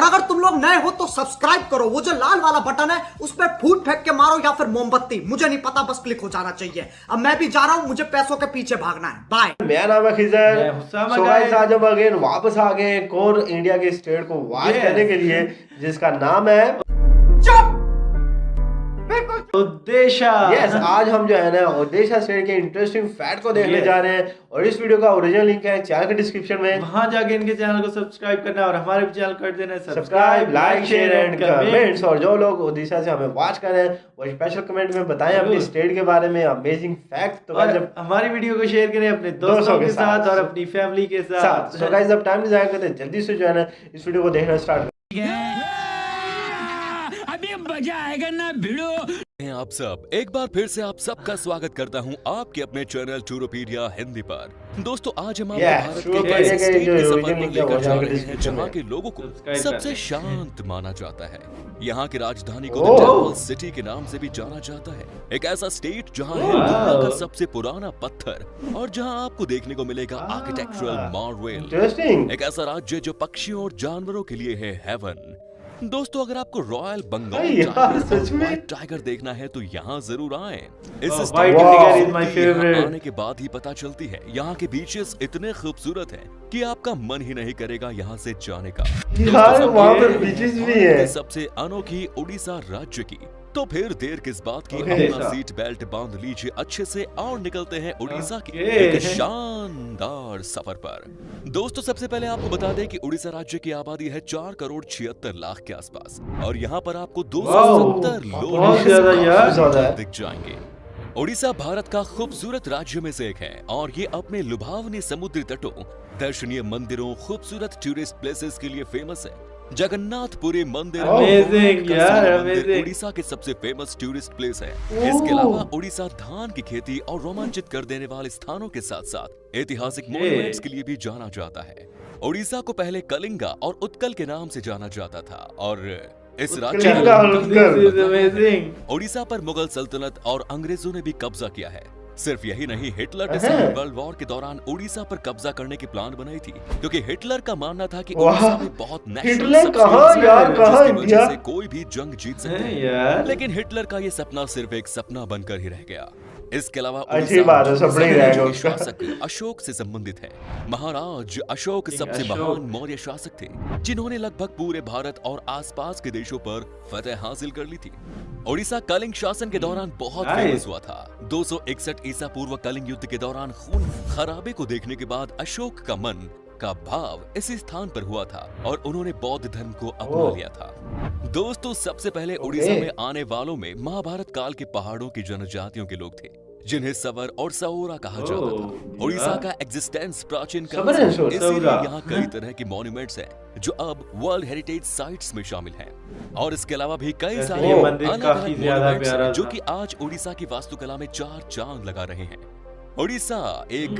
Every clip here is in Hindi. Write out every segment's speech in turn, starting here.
अगर तुम लोग नए हो तो सब्सक्राइब करो, वो जो लाल वाला बटन है उस पर फूट फेंक के मारो या फिर मोमबत्ती, मुझे नहीं पता, बस क्लिक हो जाना चाहिए। अब मैं भी जा रहा हूं, मुझे पैसों के पीछे भागना है। बाय। मेरा नाम है खिजर। मैं हुस्सामा So गाइस। guys, आज हम अगेन वापस आ गए एक और इंडिया के स्टेट को वॉच करने के लिए, जिसका नाम है ओडिशा। यस। आज हम जो है ना ओडिशा स्टेट के इंटरेस्टिंग फैक्ट को देखने जा रहे हैं और इस वीडियो का ओरिजिनल लिंक है चैनल के डिस्क्रिप्शन में, वहां जाके इनके चैनल को सब्सक्राइब करना और हमारे चैनल कर देना subscribe, like, share and comments. और जो लोग ओडिशा से हमें वॉच कर रहे हैं वो स्पेशल कमेंट में बताएं अपने स्टेट के बारे में अमेजिंग फैक्ट। तो और हमारी वीडियो को शेयर करें अपने दोस्तों के साथ और अपनी फैमिली के साथ। सो गाइस, अब टाइम नहीं जाया करते, जल्दी से जो है ना इस वीडियो को देखना स्टार्ट अभी मजा आएगा ना भिड़ो। आप सब एक बार फिर से आप सबका स्वागत करता हूं आपके अपने चैनल टूरोपीडिया हिंदी पर। दोस्तों, आज हम आपको भारत के एक ऐसे स्टेट के सफर पर लेकर जा रहे हैं जहां के लोगों को सबसे शांत माना जाता है। यहाँ की राजधानी को द टेम्पल सिटी के नाम से भी जाना जाता है। एक ऐसा स्टेट जहाँ है दुनिया का सबसे पुराना पत्थर और जहाँ आपको देखने को मिलेगा आर्किटेक्चरल मार्वेल। एक ऐसा राज्य जो पक्षियों और जानवरों के लिए है हेवन। दोस्तों, अगर आपको रॉयल बंगाल टाइगर देखना है तो यहाँ जरूर आए। इस आने के बाद ही पता चलती है यहाँ के बीचेस इतने खूबसूरत हैं कि आपका मन ही नहीं करेगा यहाँ से जाने का। वहाँ पर बीचेस भी है। सबसे अनोखी उड़ीसा राज्य की, तो फिर देर किस बात की, अपना सीट बेल्ट बांध लीजिए अच्छे से और निकलते हैं उड़ीसा के एक शानदार सफर पर। दोस्तों, सबसे पहले आपको बता दें कि उड़ीसा राज्य की आबादी है 4,76,00,000 के आसपास और यहाँ पर आपको 270 लोग दिख जाएंगे। उड़ीसा भारत का खूबसूरत राज्य में से एक है और ये अपने लुभावने समुद्री तटों, दर्शनीय मंदिरों, खूबसूरत टूरिस्ट प्लेसेस के लिए फेमस है। जगन्नाथपुरी मंदिर उड़ीसा के सबसे फेमस टूरिस्ट प्लेस है। इसके अलावा उड़ीसा धान की खेती और रोमांचित कर देने वाले स्थानों के साथ साथ ऐतिहासिक मॉन्यूमेंट्स के लिए भी जाना जाता है। उड़ीसा को पहले कलिंगा और उत्कल के नाम से जाना जाता था और इस राज्य उड़ीसा पर मुगल सल्तनत और अंग्रेजों ने भी कब्जा किया है। सिर्फ यही नहीं, हिटलर ने सेकंड वर्ल्ड वॉर के दौरान उड़ीसा पर कब्जा करने की प्लान बनाई थी, क्योंकि हिटलर का मानना था कि उड़ीसा में बहुत नेशनल से कोई भी जंग जीत सकते हैं। लेकिन हिटलर का ये सपना सिर्फ एक सपना बनकर ही रह गया। इसके अलावा शासक अशोक से संबंधित है। महाराज अशोक सबसे महान मौर्य शासक थे जिन्होंने लगभग पूरे भारत और आसपास के देशों पर फतह हासिल कर ली थी। उड़ीसा कलिंग शासन के दौरान बहुत फेमस हुआ था। 261 ईसा पूर्व कलिंग युद्ध के दौरान खून खराबे को देखने के बाद अशोक का मन का भाव इसी स्थान पर हुआ था और उन्होंने बौद्ध धर्म को अपना लिया था। दोस्तों, सबसे पहले उड़ीसा में आने वालों में महाभारत काल के पहाड़ों की जनजातियों के लोग थे जिन्हें सवर और सओरा कहा जाता था। उड़ीसा का एग्जिस्टेंस प्राचीन काल से, इसीलिए यहाँ कई तरह के मॉन्यूमेंट्स हैं जो अब वर्ल्ड हेरिटेज साइट्स में शामिल हैं। और इसके अलावा भी कई सारे अलग-अलग मॉन्यूमेंट्स हैं जो कि आज उड़ीसा की वास्तुकला में 4 चांद लगा रहे हैं। उड़ीसा एक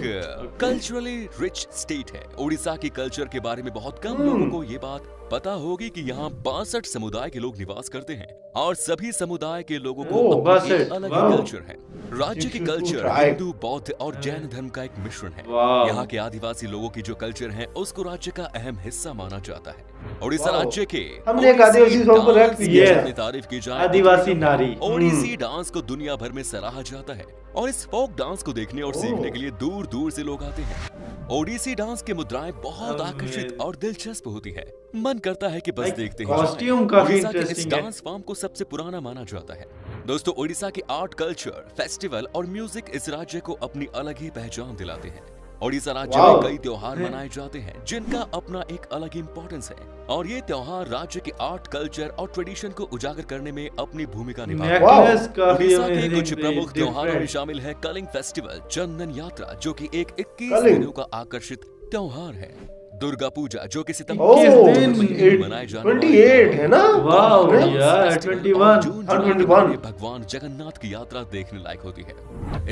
कल्चरली रिच स्टेट है। उड़ीसा की कल्चर के बारे में बहुत कम लोगों को ये बात पता होगी कि यहाँ 62 समुदाय के लोग निवास करते हैं और सभी समुदाय के लोगों को अलग ही कल्चर है। राज्य की कल्चर हिंदू, बौद्ध और जैन धर्म का एक मिश्रण है। यहाँ के आदिवासी लोगों की जो कल्चर है उसको राज्य का अहम हिस्सा माना जाता है। उड़ीसा राज्य के तारीफ की जाए आदिवासी नारी ओडिसी डांस को दुनिया भर में सराहा जाता है और इस फोक डांस को देखने और सीखने के लिए दूर दूर से लोग आते हैं। ओडिसी डांस की मुद्राएं बहुत आकर्षित और दिलचस्प होती है, मन करता है कि बस देखते हैं। कॉस्ट्यूम काफी इस इंटरेस्टिंग है। डांस फॉर्म को सबसे पुराना माना जाता है। दोस्तों, उड़ीसा की आर्ट, कल्चर, फेस्टिवल और म्यूजिक इस राज्य को अपनी अलग ही पहचान दिलाते हैं। उड़ीसा राज्य में कई त्योहार मनाए जाते हैं जिनका अपना एक अलग इम्पोर्टेंस है और ये त्योहार राज्य के आर्ट, कल्चर और ट्रेडिशन को उजागर करने में अपनी भूमिका निभाते हैं। उड़ीसा के कुछ प्रमुख त्योहारों में शामिल है कलिंग फेस्टिवल, चंदन यात्रा जो कि एक 21 दिनों का आकर्षित त्योहार है, दुर्गा पूजा जो कि सितंबर में मनाए जाने वाले है ना। भगवान जगन्नाथ की यात्रा देखने लायक होती है।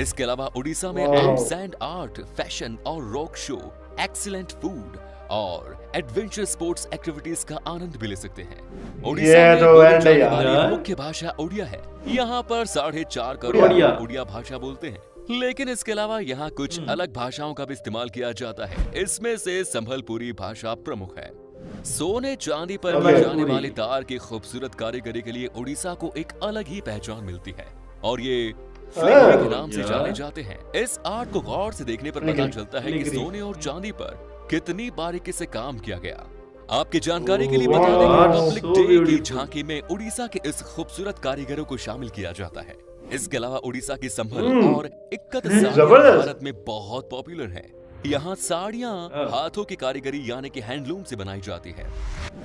इसके अलावा उड़ीसा में आप सैंड आर्ट, फैशन और रॉक शो, एक्सीलेंट फूड और एडवेंचर स्पोर्ट्स एक्टिविटीज का आनंद भी ले सकते हैं। उड़ीसा में बोली जाने वाली मुख्य भाषा उड़िया है। यहाँ पर 4.5 करोड़ उड़िया भाषा बोलते हैं। लेकिन इसके अलावा यहाँ कुछ अलग भाषाओं का भी इस्तेमाल किया जाता है। इसमें से संभलपुरी भाषा प्रमुख है। सोने चांदी पर अबे की जाने पूरी। वाली तार की खूबसूरत कारीगरी के लिए उड़ीसा को एक अलग ही पहचान मिलती है और ये फिलिग्री के नाम से यार। जाने जाते हैं। इस आर्ट को गौर से देखने पर पता फिलिग्री। चलता है कि फिलिग्री। सोने और चांदी पर कितनी बारीकी से काम किया गया। आपकी जानकारी के लिए Oh, बता दें wow, कि रिपब्लिक so डे की beautiful. झांकी में उड़ीसा के इस खूबसूरत कारीगरों को शामिल किया जाता है। इसके अलावा उड़ीसा की संभल और इक्कत साड़ियां जबरदस्त। भारत में बहुत पॉपुलर है। यहाँ साड़ियाँ हाथों की कारीगरी यानी कि हैंडलूम से बनाई जाती है।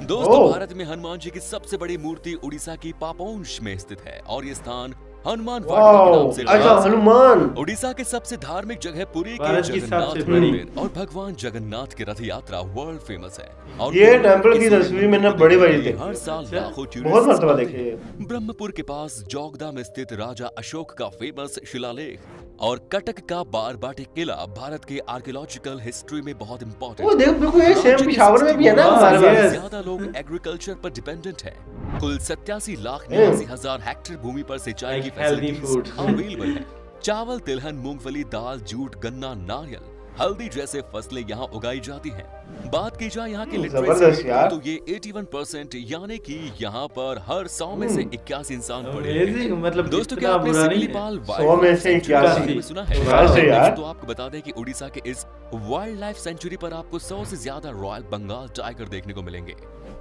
दोस्तों, ओह। भारत में हनुमान जी की सबसे बड़ी मूर्ति उड़ीसा की पापोंश में स्थित है और ये स्थान हनुमान वाटिका के नाम वाओ, से अच्छा जाना हनुमान। उड़ीसा के सबसे धार्मिक जगह पुरी के भारत की जगन्नाथ सबसे बड़ी। मंदिर और भगवान जगन्नाथ की रथ यात्रा वर्ल्ड फेमस है। और ये पुरी टेंपल के की सूर्य तस्वीर मंदिर मैंने को बड़ी देखने बड़ी के लिए देखी हर है। साल अच्छा। लाखों बहुत टूरिस्ट मर्तबा आते देखी हैं। ब्रह्मपुर के पास जोगदा में स्थित राजा अशोक का फेमस शिलालेख और कटक का बारबाटी किला भारत के आर्कियोलॉजिकल हिस्ट्री में बहुत वो इंपॉर्टेंट है। देखो ये सेम राज्य के पिशावर में भी है ना 60 हमारे yes. पास। ज्यादा लोग एग्रीकल्चर पर डिपेंडेंट हैं। कुल 87,89,000 हेक्टेयर भूमि पर सिंचाई की Like healthy facilities food. Available है। चावल, तिलहन, मूंगफली, दाल, जूट, गन्ना, नारियल, हल्दी जैसे फसलें यहाँ उगाई जाती हैं। बात की जाए यहाँ की जबरदस्त लिटरेसी यार। तो ये 81% यानी कि यहाँ पर हर 100 में से 81 इंसान पढ़े हैं। अमेजिंग, मतलब दोस्तों, क्या इतना आपने बुरा नहीं है। सिकलीपाल 100 में से 81 में सुना है? वाह से यार। तो आपको बता दें कि उड़ीसा के इस वाइल्ड लाइफ सेंचुरी पर आपको 100 से ज्यादा रॉयल बंगाल टाइगर देखने को मिलेंगे।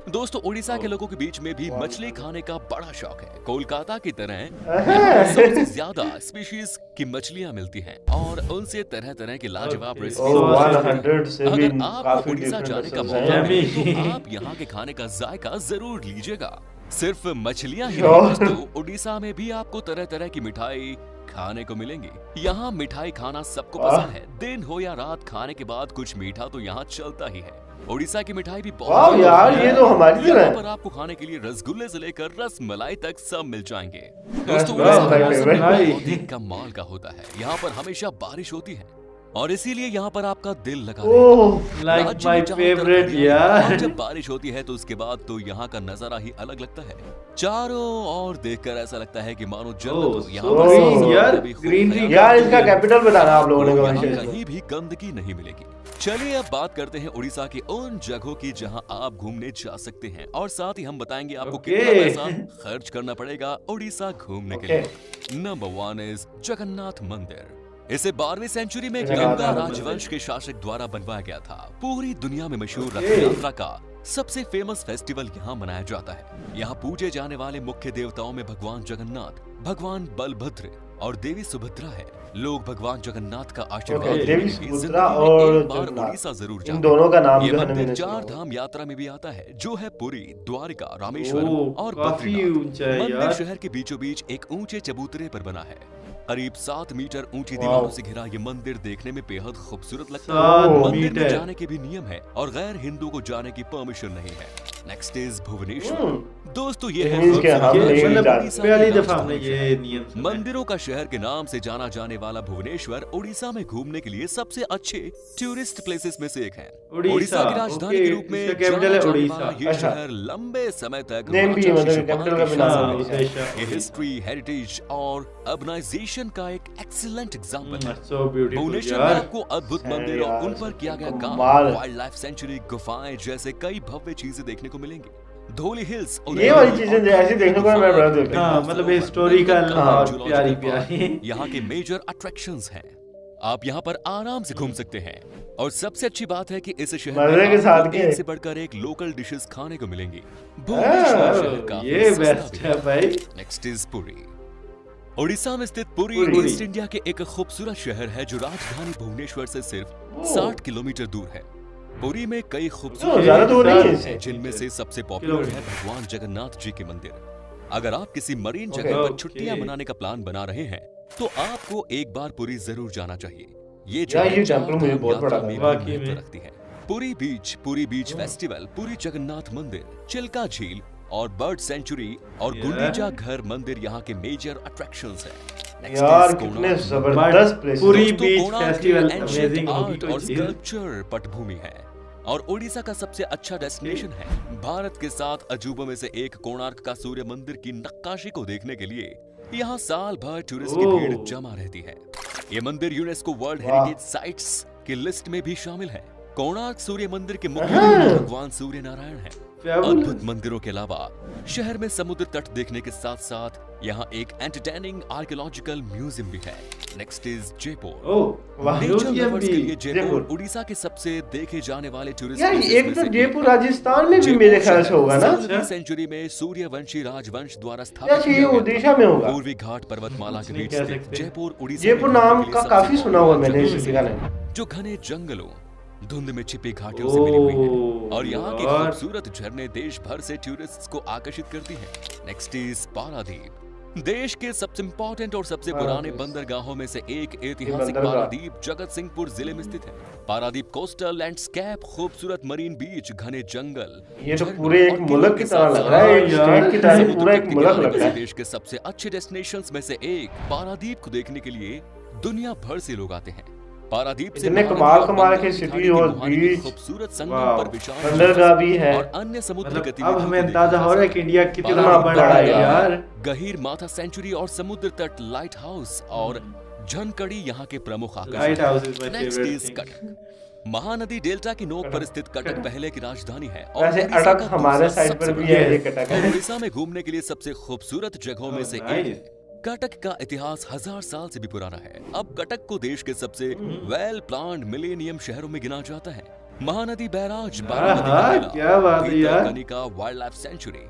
दोस्तों, उड़ीसा के लोगों के बीच में भी मछली खाने का बड़ा शौक है। कोलकाता की तरह यहाँ पर 100 से ज्यादा स्पीशीज की मछलियाँ मिलती हैं और उनसे तरह तरह के लाजवाब Okay. रेसिपीज ओह, बनती हैं। 100 से भी अगर आपको काफी उड़ीसा different जाने का dishes हैं। मौका मिले Yummy. तो आप यहाँ के खाने का जायका जरूर लीजिएगा। सिर्फ मछलियाँ ही Sure. नहीं दोस्तों, उड़ीसा में भी आपको तरह तरह की मिठाई खाने को मिलेंगी। यहाँ मिठाई खाना सबको पसंद है। दिन हो या रात, खाने के बाद कुछ मीठा तो यहाँ चलता ही है। उड़ीसा की मिठाई भी वाह बहुत यार, ये तो हमारी तरह यहाँ है। पर आपको खाने के लिए रसगुल्ले से लेकर रस मलाई तक सब मिल जाएंगे। दोस्तों, रसमलाई उड़ीसा का my मौसम favorite. बहुत ही कमाल का होता है। यहाँ पर हमेशा बारिश होती है और इसीलिए यहाँ पर आपका दिल लगा रहेगा। ओह, लाइक राज्य माय में चारों तरफ फेवरेट हरियाली यार। और जब बारिश होती है तो उसके बाद तो यहाँ का नजारा ही अलग लगता है। चारों ओर देखकर ऐसा लगता है कि मानो जन्नत हो। Oh, यहाँ so पर green, सबसे यार, कभी खूब greenery ख्याल यार रखते इसका हैं। कैपिटल बताना आप लोगों ने यहाँ कमेंट कहीं भी गंदगी नहीं मिलेगी। चलिए अब बात करते हैं उड़ीसा की उन जगहों की जहां आप घूमने जा सकते हैं और साथ ही हम बताएंगे आपको Okay. कितना पैसा खर्च करना पड़ेगा उड़ीसा घूमने के लिए। नंबर 1 इज जगन्नाथ मंदिर। इसे 12वीं सेंचुरी में जगन्नाथ गंगा मंदिर। राजवंश के शासक द्वारा बनवाया गया था। पूरी दुनिया में मशहूर रथ Okay. यात्रा का सबसे फेमस फेस्टिवल यहाँ मनाया जाता है। यहाँ पूजे जाने वाले मुख्य देवताओं में भगवान जगन्नाथ, भगवान बलभद्र और देवी सुभद्रा है। लोग भगवान जगन्नाथ का आशीर्वाद Okay, लेने देवी के लिए सुभद्रा जिंदगी में और एक बार जगन्नाथ। उड़ीसा जरूर इन जाएं। दोनों का नाम ये जो है ना मंदिर मैंने चार सुना धाम यात्रा में भी आता है, जो है पुरी, द्वारिका, रामेश्वरम ओह, और काफी बद्रीनाथ। ऊंचा है मंदिर यार। शहर के बीचों बीच एक ऊंचे चबूतरे पर बना है। करीब 7 मीटर ऊंची वाह। दीवारों से घिरा ये मंदिर देखने में बेहद खूबसूरत लगता 7 है। मंदिर में मीटर। जाने के भी नियम है और गैर हिंदू को जाने की परमिशन नहीं है। Next is Bhubaneswar. दोस्तों, ये है मीन्स के हम भुवनेश्वर, नहीं मतलब जाते। उड़ीसा की पहली दफा राजधानी हमने है। ये नियम सुना है। मंदिरों का शहर के नाम से जाना जाने वाला भुवनेश्वर उड़ीसा में घूमने के लिए सबसे अच्छे टूरिस्ट प्लेसेस में से एक है। उड़ीसा, की राजधानी ओके, के रूप में इसका कैपिटल है जाना जाने उड़ीसा। वाला ये अच्छा। शहर लंबे समय तक नेम भी महाराजा मतलब शिशुपाल कैपिटल का के भी नाम शासन है। में था। उड़ीसा। ये हिस्ट्री, हेरिटेज और अर्बनाइजेशन का एक एक्सीलेंट एग्जांपल है। सो ब्यूटीफुल भुवनेश्वर में यार। आपको अद्भुत है मंदिर और यार, उन पर किया गया काम, कमाल। वाइल्ड लाइफ सेंचुरी, गुफाएं जैसे कई भव्य चीजें देखने को मिलेंगी। धौली हिल्स ये वाली चीजें ऐसी देखने को मैं बड़ा देखता हूं। हाँ, मतलब हिस्टोरिकल हाँ, और प्यारी प्यारी। यहाँ के मेजर अट्रैक्शंस हैं। आप यहाँ पर आराम से घूम सकते हैं और सबसे अच्छी बात है कि इस शहर मजे में के साथ आपको के। एक से बढ़कर एक लोकल डिशेस खाने को मिलेंगी। भुवनेश्वर शहर काफी ये सस्ता बेस्ट भी है भाई। Next is Puri. उड़ीसा में स्थित पुरी पुरी। ईस्ट इंडिया के एक खूबसूरत शहर है जो राजधानी भुवनेश्वर से सिर्फ 60 किलोमीटर दूर है। पुरी में कई खूबसूरत ज्यादा दूर नहीं है हैं, इससे। जिनमें से सबसे पॉपुलर है भगवान जगन्नाथ जी के मंदिर। अगर आप किसी मरीन Okay. जगह पर Okay. छुट्टियां मनाने का प्लान बना रहे हैं तो आपको एक बार पुरी जरूर जाना चाहिए। ये यार, जगह ये चार टेंपल मुझे धाम बहुत यात्रा बड़ा में भी लगा। वाकई महत्व में। रखती है। पुरी बीच फेस्टिवल, पुरी जगन्नाथ मंदिर, चिल्का झील और बर्ड सेंचुरी और यार। गुंडीचा घर मंदिर यहाँ के मेजर अट्रैक्शंस हैं। Next यार is कितने कोणार्क। जबरदस्त प्लेस पूरी दोस्तों, बीच कोणार्क फेस्टिवल ancient अमेजिंग होगी art कोई और चीज। स्कल्पचर पटभूमि है और उड़ीसा का सबसे अच्छा डेस्टिनेशन है। भारत के 7 अजूबों में से एक कोणार्क का सूर्य मंदिर की नक्काशी को देखने के लिए यहाँ साल भर टूरिस्ट की ओह। भीड़ जमा रहती है। ये मंदिर यूनेस्को वर्ल्ड वाह। हेरिटेज साइट्स की लिस्ट में भी शामिल है। कोणार्क सूर्य मंदिर के मुख्य देवता भगवान सूर्य नारायण है। Fabulous. अद्भुत मंदिरों के अलावा शहर में समुद्र तट देखने के साथ साथ यहाँ एक एंटरटेनिंग आर्कियोलॉजिकल म्यूजियम भी है। Next is Jaipur. ओह वाह, नेचर म्यूजियम लवर्स के भी। लिए जयपुर जयपुर। उड़ीसा के सबसे देखे जाने वाले टूरिस्ट यार प्लेसेस एक में तो से जयपुर है। राजस्थान में भी जयपुर मेरे ख्याल से शहर होगा ना। 16वीं सेंचुरी में सूर्यवंशी राजवंश द्वारा या स्थापित ये किया गया ओडिशा था। में होगा। पूर्वी घाट पर्वतमाला के नहीं बीच कह स्थित सकते। जयपुर उड़ीसा जयपुर में नाम घूमने के का लिए काफी सबसे सुना हुआ मैंने जगहों इस में सिटी से का एक नाम। है, जो घने जंगलों धुंध में छिपी घाटियों से मिली हुई है और यहाँ की और- खूबसूरत झरने देश भर से टूरिस्ट्स को आकर्षित करती हैं। Next is Paradip. देश के सबसे इंपॉर्टेंट और सबसे पुराने बंदरगाहों में से एक ऐतिहासिक बंदरगाह। पारादीप जगत सिंहपुर जिले में स्थित है। पारादीप कोस्टल लैंडस्केप, खूबसूरत मरीन बीच, घने जंगल, ये तो झरनों पूरे एक और मुल्क केलों की के तरह साथ लग रहा है, एक साथ स्टेट की तरह समुद्र पूरा तट एक के मुल्क किनारे लग रहा बसे है। देश के सबसे अच्छे डेस्टिनेशंस में से एक पारादीप को देखने के लिए दुनिया भर से लोग आते हैं। पारादीप से इतने महानदी कमाल और कमाल बंगाल के की सिटी खाड़ी की और मुहाने में बीच, खूबसूरत संगम वाह, पर विशाल बंदरगाह भी है। और अन्य समुद्री मतलब गतिविधियों अब को हमें देखा अंदाजा जा हो रहा है सकता कि इंडिया कितना कितना बड़ा बड़ा है है यार। गहीर माथा सेंचुरी और समुद्र तट लाइट हाउस और झनकड़ी यहाँ के प्रमुख लाइट आकर्षण house is my next favourite is thing. Cuttack. Mahanadi delta की नोक पर स्थित कटक पहले की राजधानी है और वैसे उड़ीसा अटक का हमारे दूसरा साइड सबसे पर भी बड़ा है, ये Yes. कटक और है। उड़ीसा में घूमने के लिए सबसे खूबसूरत जगहों में से एक nice. है। कटक का इतिहास 1000 साल से भी पुराना है। अब कटक को देश के सबसे वेल प्लान्ड मिलेनियम शहरों में गिना जाता है। महानदी बैराज, बारामती आहा, का किला, क्या बात है यार। Bhitarkanika wild life sanctuary,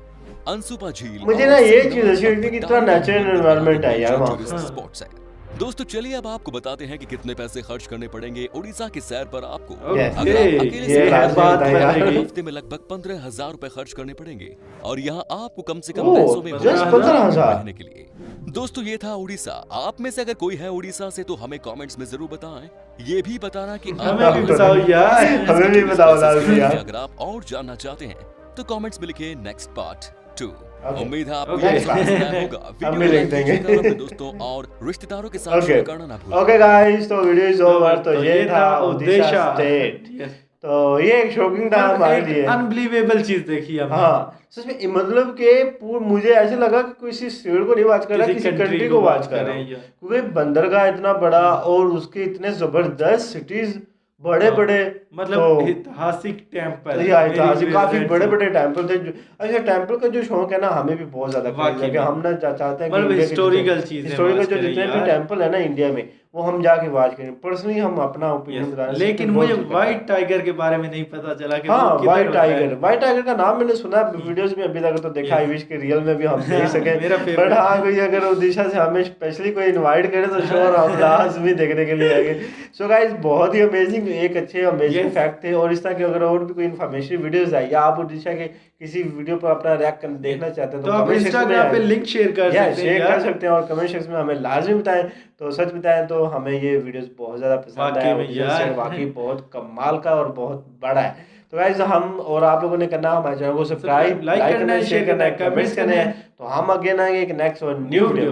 Ansupa झील मुझे और ना ये सिंगम चीज अच्छी लगती है कि इतना पट्टानी नेचुरल मंदिर एनवायरनमेंट है यार जो वहाँ टूरिस्ट पर। स्पॉट्स है। दोस्तों चलिए अब आपको बताते हैं कि कितने पैसे खर्च करने पड़ेंगे उड़ीसा की सैर पर आपको। Yes. अगर आप अकेले ये से लाजमी बात बताया यार। बताएगी। हफ्ते में लगभग 15,000 रुपए खर्च करने पड़ेंगे और यहाँ आपको कम से कम ओह, पैसों में just 15,000 रहने के लिए। दोस्तों ये था उड़ीसा। आप में से अगर कोई है उड़ीसा से तो हमें कमेंट्स में जरूर बताएं। ये भी बताना कि आप हमें भी बताओ यार। हमें भी बताओ लाल भैया। अगर आप और जानना चाहते हैं तो कमेंट्स में लिखिए नेक्स्ट पार्ट 2। Okay. उम्मीद है आपको Okay. ये पसंद आया होगा। हम वीडियो भी को लिख लाइक देंगे। कीजिएगा, अपने दोस्तों और रिश्तेदारों के साथ ओके शेयर करना ना भूलें। ओके गाइस, तो वीडियो इज ओवर। तो ये था ओडिशा ओडिशा स्टेट। Yes. तो ये एक शॉकिंग था हमारे लिए। अनबिलीवेबल चीज देखी हमने। हाँ सच में, मतलब कि मुझे ऐसे लगा कि किसी स्टेट को नहीं वॉच कर रहा, किसी कंट्री को वॉच कर रहा हूँ। क्योंकि बंदरगाह इतना बड़ा और उसके इतने जबरदस्त सिटीज, बड़े बड़े, मतलब ऐतिहासिक टेम्पल, ऐतिहासिक काफी बड़े बड़े टेम्पल थे। अच्छा, टेम्पल का जो शौक है ना, हमें भी बहुत ज्यादा क्रेज है कि हम ना चाहते हैं मतलब हिस्टोरिकल चीजें हिस्टोरिकल watch जो करें जितने भी यार। टेम्पल है ना इंडिया में, वो हम जाके वॉच करें। पर्सनली हम अपना ओपिनियन बता रहे हैं। लेकिन मुझे व्हाइट टाइगर के बारे में नहीं पता चला कि हाँ, वो किधर व्हाइट होता है। टाइगर, व्हाइट टाइगर का नाम मैंने सुना वीडियोस में अभी तक तो देखा। आई विश के रियल में भी हम देख सके। मेरा favorite। बट हाँ, कोई अगर उड़ीसा से हमें स्पेशली कोई इनवाइट करे तो श्योर हम लाजमी देखने के लिए आएंगे। सो गाइस, बहुत ही अमेजिंग, एक अच्छे अमेजिंग फैक्ट थे। और इस तरह के अगर और भी कोई इन्फॉर्मेशन वीडियोस है या आप उड़ीसा के किसी वीडियो पर अपना रिएक्ट देखना चाहते हैं तो आप इंस्टाग्राम पे लिंक शेयर कर सकते हैं शेयर कर यार। सकते हैं और कमेंट सेक्शन में हमें लाजमी बताएं। तो सच बताएं तो हमें ये वीडियोस बहुत ज्यादा पसंद वाकई आया। में यार। वाकई बहुत कमाल का और बहुत बड़ा है। तो गाइस, हम और आप लोगों ने करना हमारे चैनल को सब्सक्राइब, लाइक करना है, शेयर करना है, कमेंट्स करने हैं। तो हम अगेन आएंगे एक नेक्स्ट और न्यू वीडियो।